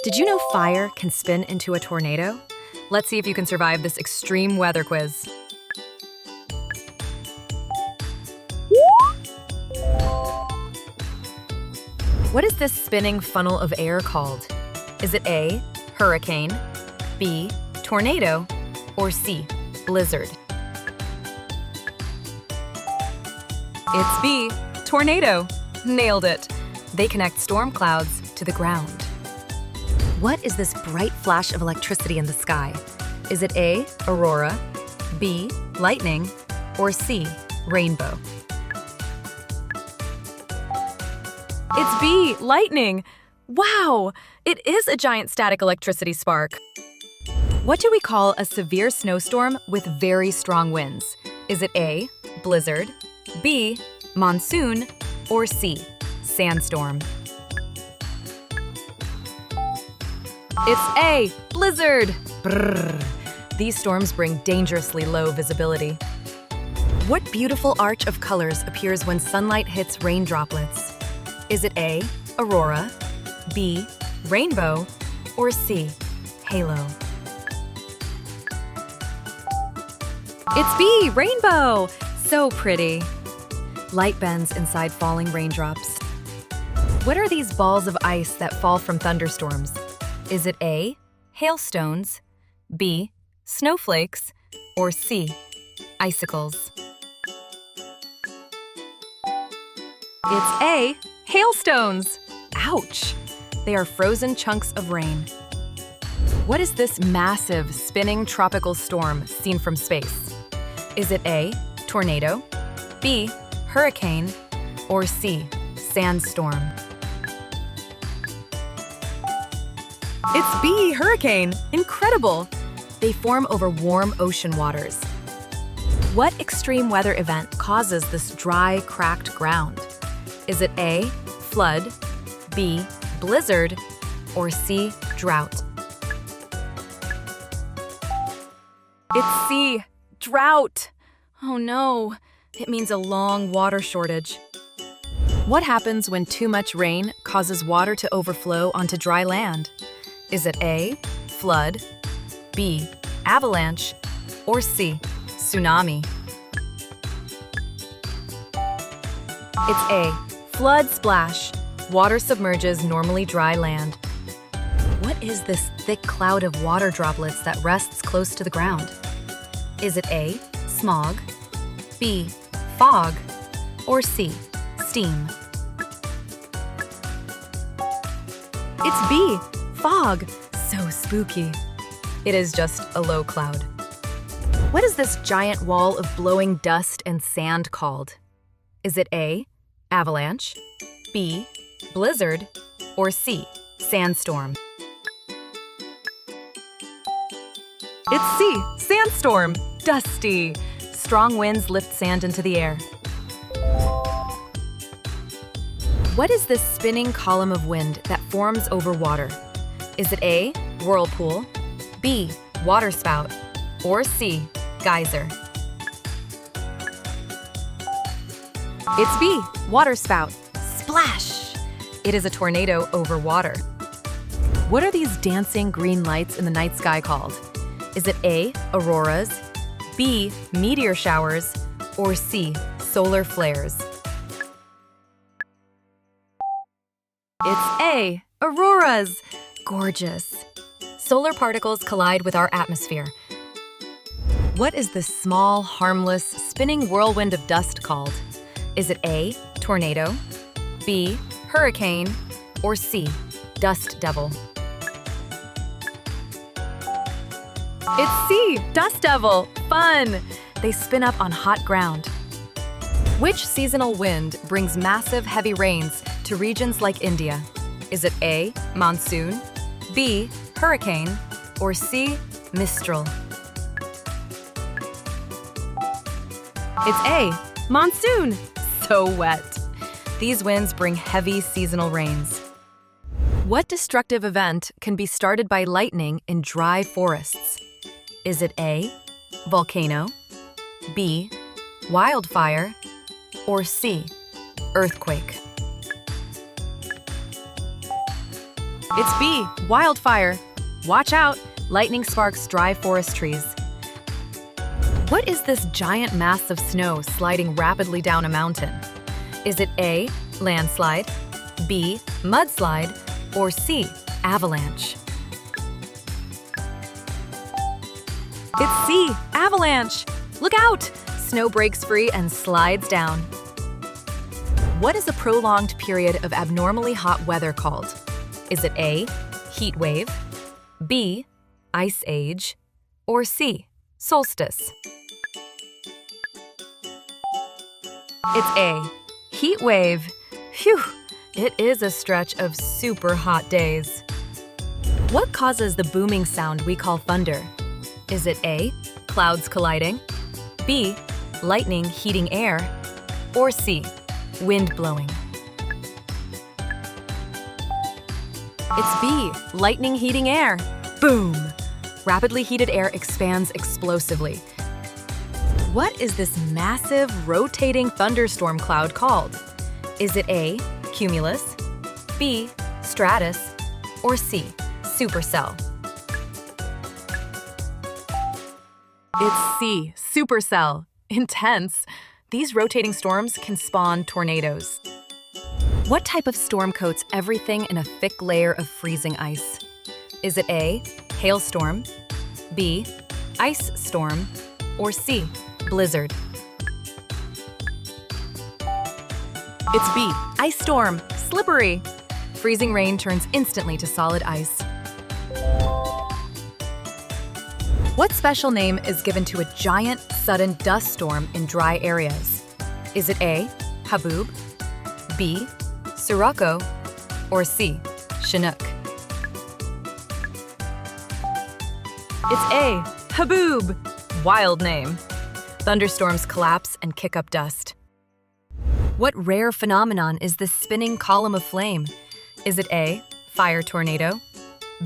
Did you know fire can spin into a tornado? Let's see if you can survive this extreme weather quiz. What is this spinning funnel of air called? Is it A, hurricane, B, tornado, or C, blizzard? It's B, tornado. Nailed it. They connect storm clouds to the ground. What is this bright flash of electricity in the sky? Is it A, aurora, B, lightning, or C, rainbow? It's B, lightning. Wow, it is a giant static electricity spark. What do we call a severe snowstorm with very strong winds? Is it A, blizzard, B, monsoon, or C, sandstorm? It's A, blizzard. Brrr. These storms bring dangerously low visibility. What beautiful arch of colors appears when sunlight hits rain droplets? Is it A, aurora, B, rainbow, or C, halo? It's B, rainbow! So pretty. Light bends inside falling raindrops. What are these balls of ice that fall from thunderstorms? Is it A, hailstones, B, snowflakes, or C, icicles? It's A, hailstones! Ouch! They are frozen chunks of rain. What is this massive, spinning tropical storm seen from space? Is it A, tornado, B, hurricane, or C, sandstorm? It's B, hurricane! Incredible! They form over warm ocean waters. What extreme weather event causes this dry, cracked ground? Is it A, flood, B, blizzard, or C, drought? It's C, drought. Oh no, it means a long water shortage. What happens when too much rain causes water to overflow onto dry land? Is it A, flood, B, avalanche, or C, tsunami? It's A, flood splash. Water submerges normally dry land. What is this thick cloud of water droplets that rests close to the ground? Is it A, smog, B, fog, or C, steam? It's B, fog. So spooky. It is just a low cloud. What is this giant wall of blowing dust and sand called? Is it A, avalanche, B, blizzard, or C, sandstorm? It's C, sandstorm. Dusty. Strong winds lift sand into the air. What is this spinning column of wind that forms over water? Is it A, whirlpool, B, waterspout, or C, geyser? It's B, waterspout. Splash! It is a tornado over water. What are these dancing green lights in the night sky called? Is it A, auroras, B, meteor showers, or C, solar flares? It's A, auroras! Gorgeous. Solar particles collide with our atmosphere. What is this small, harmless, spinning whirlwind of dust called? Is it A, tornado, B, hurricane, or C, dust devil? It's C, dust devil. Fun! They spin up on hot ground. Which seasonal wind brings massive heavy rains to regions like India? Is it A, monsoon, B, hurricane, or C, mistral? It's A, monsoon. So wet. These winds bring heavy seasonal rains. What destructive event can be started by lightning in dry forests? Is it A, volcano, B, wildfire, or C, earthquake? It's B, wildfire. Watch out, lightning sparks dry forest trees. What is this giant mass of snow sliding rapidly down a mountain? Is it A, landslide, B, mudslide, or C, avalanche? It's C, avalanche. Look out! Snow breaks free and slides down. What is a prolonged period of abnormally hot weather called? Is it A, heat wave, B, ice age, or C, solstice? It's A, heat wave. Phew, it is a stretch of super hot days. What causes the booming sound we call thunder? Is it A, clouds colliding, B, lightning heating air, or C, wind blowing? It's B, lightning heating air. Boom! Rapidly heated air expands explosively. What is this massive, rotating thunderstorm cloud called? Is it A, cumulus, B, stratus, or C, supercell? It's C, supercell. Intense. These rotating storms can spawn tornadoes. What type of storm coats everything in a thick layer of freezing ice? Is it A, hailstorm, B, ice storm, or C, blizzard? It's B, ice storm. Slippery. Freezing rain turns instantly to solid ice. What special name is given to a giant, sudden dust storm in dry areas? Is it A, haboob, B, sirocco, or C, chinook? It's A, haboob. Wild name. Thunderstorms collapse and kick up dust. What rare phenomenon is this spinning column of flame? Is it A, fire tornado,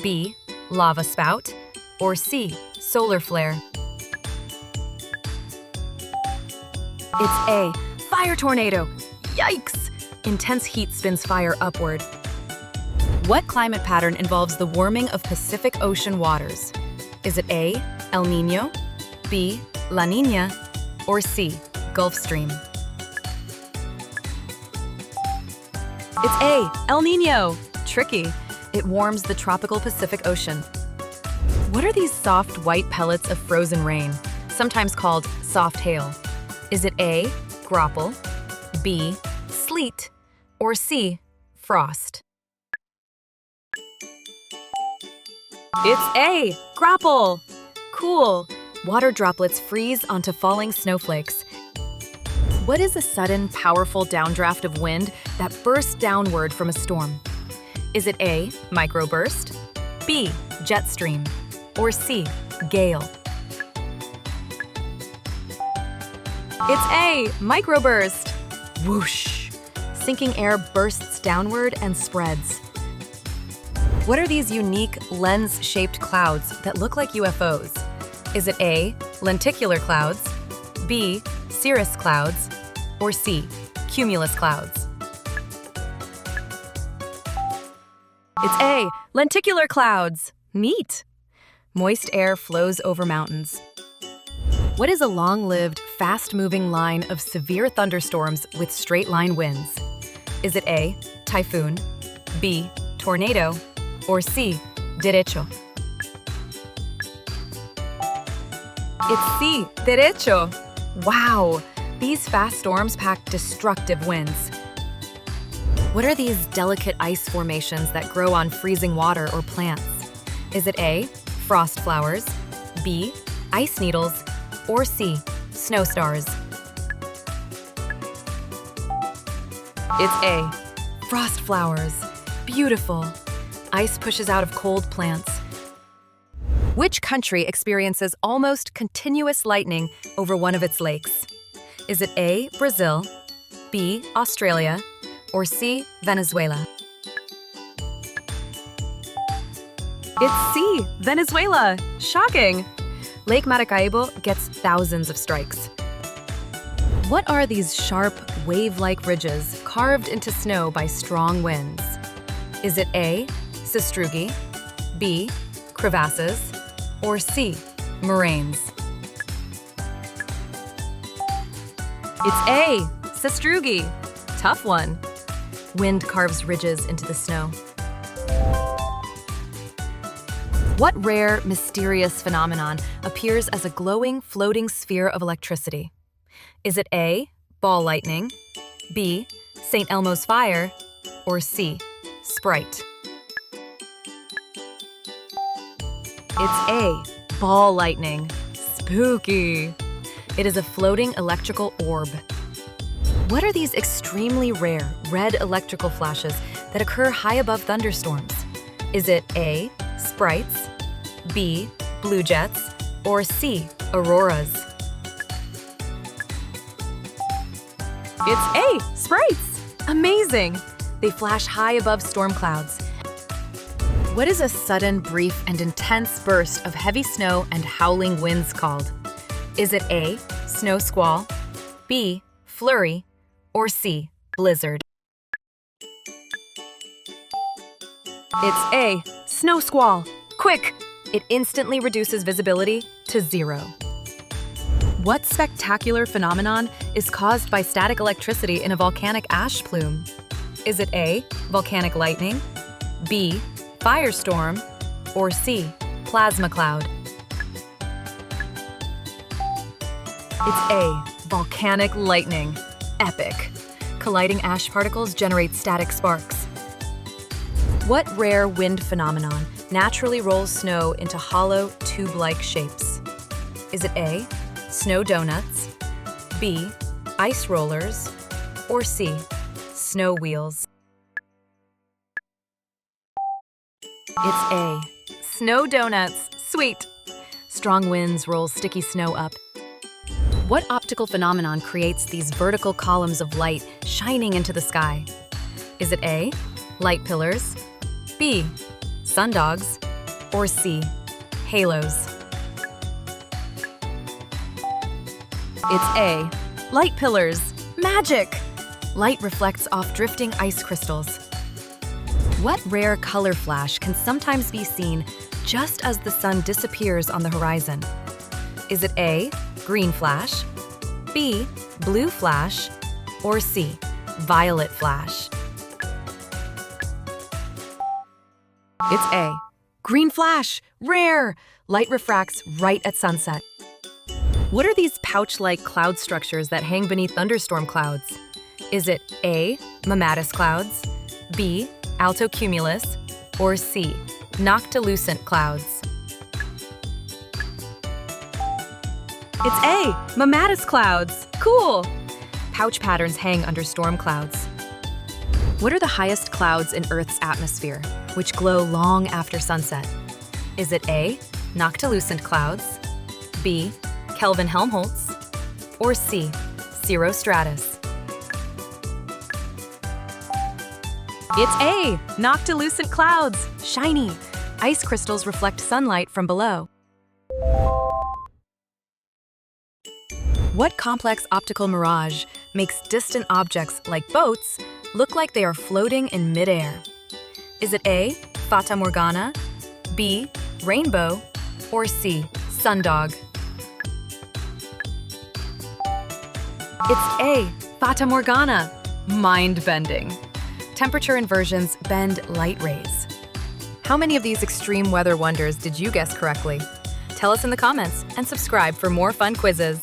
B, lava spout, or C, solar flare? It's A, fire tornado. Yikes! Intense heat spins fire upward. What climate pattern involves the warming of Pacific Ocean waters? Is it A, El Niño, B, La Niña, or C, Gulf Stream? It's A, El Niño. Tricky. It warms the tropical Pacific Ocean. What are these soft white pellets of frozen rain, sometimes called soft hail? Is it A, grapple, B, sleet, or C, frost? It's A, grapple. Cool. Water droplets freeze onto falling snowflakes. What is a sudden, powerful downdraft of wind that bursts downward from a storm? Is it A, microburst, B, jet stream, or C, gale? It's A, microburst. Whoosh! Sinking air bursts downward and spreads. What are these unique lens-shaped clouds that look like UFOs? Is it A, lenticular clouds, B, cirrus clouds, or C, cumulus clouds? It's A, lenticular clouds. Neat. Moist air flows over mountains. What is a long-lived, fast-moving line of severe thunderstorms with straight-line winds? Is it A, typhoon, B, tornado, or C, derecho? It's C, derecho. Wow, these fast storms pack destructive winds. What are these delicate ice formations that grow on freezing water or plants? Is it A, frost flowers, B, ice needles, or C, snow stars? It's A, frost flowers. Beautiful. Ice pushes out of cold plants. Which country experiences almost continuous lightning over one of its lakes? Is it A, Brazil, B, Australia, or C, Venezuela? It's C, Venezuela. Shocking. Lake Maracaibo gets thousands of strikes. What are these sharp, wave-like ridges carved into snow by strong winds? Is it A, sastrugi, B. crevasses, or C. moraines? It's A. sastrugi. Tough one. Wind carves ridges into the snow. What rare, mysterious phenomenon appears as a glowing, floating sphere of electricity? Is it A. ball lightning, B. St. Elmo's fire, or C. Sprite? It's A. ball lightning. Spooky. It is a floating electrical orb. What are these extremely rare red electrical flashes that occur high above thunderstorms? Is it A. sprites, B. blue jets, or C. auroras? It's A. sprites. Amazing! They flash high above storm clouds. What is a sudden, brief, and intense burst of heavy snow and howling winds called? Is it A. snow squall, B. flurry, or C. blizzard? It's A. snow squall. Quick! It instantly reduces visibility to 0. What spectacular phenomenon is caused by static electricity in a volcanic ash plume? Is it A. volcanic lightning, B. firestorm, or C. plasma cloud? It's A. volcanic lightning. Epic. Colliding ash particles generate static sparks. What rare wind phenomenon naturally rolls snow into hollow, tube-like shapes? Is it A. snow donuts, B. ice rollers, or C. snow wheels? It's A. snow donuts. Sweet. Strong winds roll sticky snow up. What optical phenomenon creates these vertical columns of light shining into the sky? Is it A. light pillars, B. sundogs, or C. halos? It's A. light pillars. Magic! Light reflects off drifting ice crystals. What rare color flash can sometimes be seen just as the sun disappears on the horizon? Is it A. green flash, B. blue flash, or C. violet flash? It's A. green flash. Rare! Light refracts right at sunset. What are these pouch-like cloud structures that hang beneath thunderstorm clouds? Is it A. mammatus clouds, B. altocumulus, or C. noctilucent clouds? It's A. mammatus clouds. Cool! Pouch patterns hang under storm clouds. What are the highest clouds in Earth's atmosphere, which glow long after sunset? Is it A. noctilucent clouds, B. Kelvin-Helmholtz, or C. cirrostratus? It's A. noctilucent clouds. Shiny. Ice crystals reflect sunlight from below. What complex optical mirage makes distant objects like boats look like they are floating in midair? Is it A. fata morgana, B. rainbow, or C. sundog? It's A. fata morgana. Mind-bending. Temperature inversions bend light rays. How many of these extreme weather wonders did you guess correctly? Tell us in the comments and subscribe for more fun quizzes.